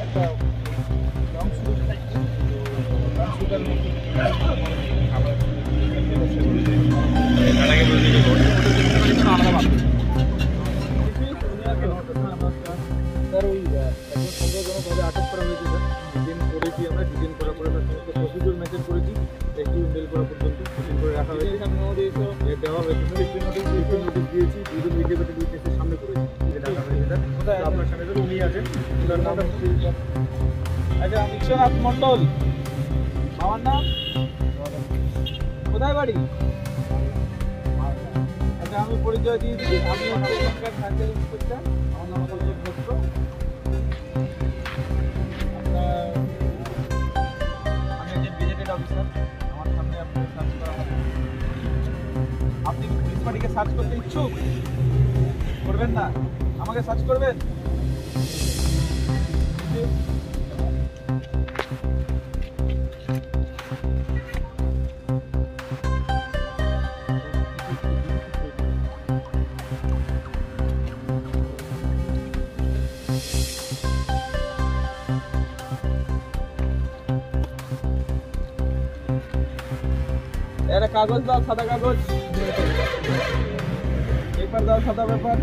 একটা long sugar থাকে, long sugar মধ্যে আবার আলাদা ভাবে স্যার ওই একজন সন্দেহজনকভাবে আটক করা হয়েছে স্যার। ডিটেন করেছি আমরা, ডিটেন করার পরে তার সমস্ত প্রসিডিউর মেনটেন করেছি। একটু মেল করা পর্যন্ত ডিটেন করে রাখা হয়েছে, দেওয়া হয়েছে নোটিশ দিয়েছি। দুজন ইন্ডিপেন্ডেন্ট উইটনেসের সামনে করেছি রাখা হয়েছে স্যার। আপনার সামনে ধরে উনি আছেন, ওনার নাম আচ্ছা বিশ্বনাথ মণ্ডল, আমার নাম কোথায় বাড়ি? আচ্ছা আমি পরিচয় দিয়ে দিই, আমি হচ্ছে এখানকার সার্কেল ইন্সপেক্টর, আমার নাম হচ্ছে দত্ত। আমি একজন গেজেটেড অফিসার, আমার সামনে আপনাকে সার্চ করা হবে। আপনি কি পুলিশ পার্টিকে সার্চ করতে ইচ্ছুক? করবেন না, আমাকে সার্চ করবেন? একটা কাগজ দাও, সাদা কাগজ, পেপার দাও, সাদা পেপার।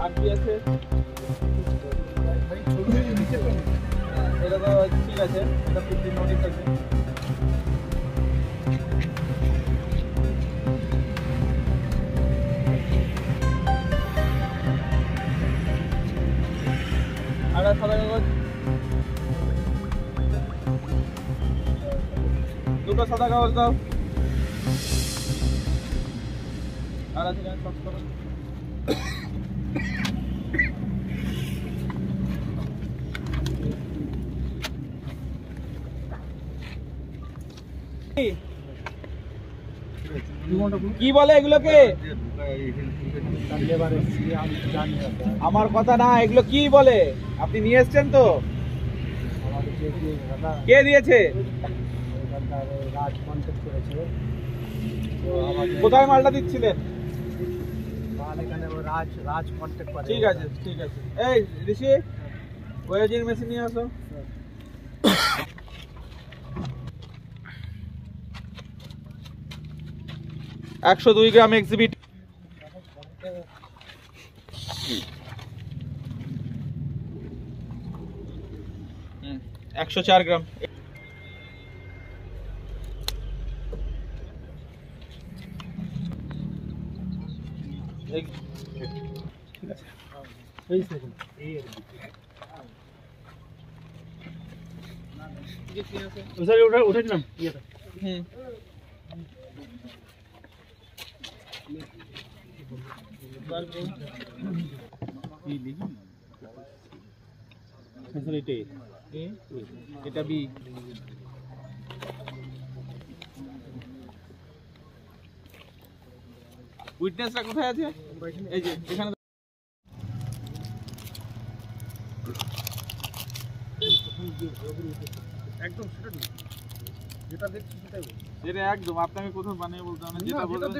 আর কি আছে? এটা তো ঠিক আছে, এটা 15 নোটিশ আছে। আর সাদা কাগজ, দুটো সাদা কাগজ দাও। আর আছে সার্চ করো। কি বলে এগুলোকে? আমার কথা না, এগুলো কি বলে? আপনি নিয়ে এসছেন তো? কে দিয়েছে? কোথায় মালটা দিচ্ছিলেন? ঠিক আছে ঠিক আছে। এই ঋষি, ওয়েজিং মেশিন নিয়ে আসো। $102 গ্রাম এক্সিবিট, 104 গ্রাম। ঠিক আছে, উঠেছিলাম। এটা বি, উইটনেসরা কোথায় আছে? এই যে এখানে। একদম যেটা দেখছি সেটাই সেটা একদম আপনাকে কোথাও বানিয়ে বলতে হবে না, যেটা বলবেন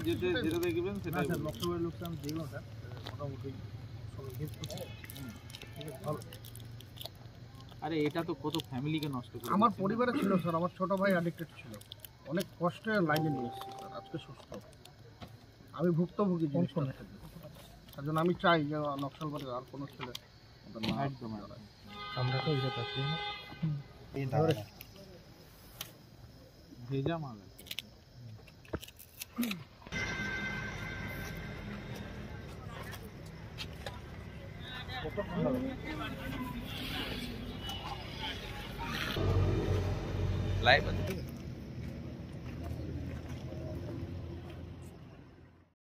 যেটা দেখবেন সেটাই। স্যার লক্ষ্যবাড়ির লোকটা আমি দেখলাম স্যার, মোটামুটি ভালো। আরে এটা তো কত ফ্যামিলিকে নষ্ট করে। আমার পরিবারে ছিল স্যার, আমার ছোট ভাই অ্যাডিক্টেড ছিল, অনেক কষ্টে লাইনে নিয়ে এসেছি স্যার, আজকে সুস্থ। আমি ভুক্তভোগী জিনিস, তার জন্য আমি চাই যে নকশালবাড়ির আর কোনো ছেলে একদম আমরা তো এটা পাচ্ছি না। ভেজা মাল লাইভ আছে।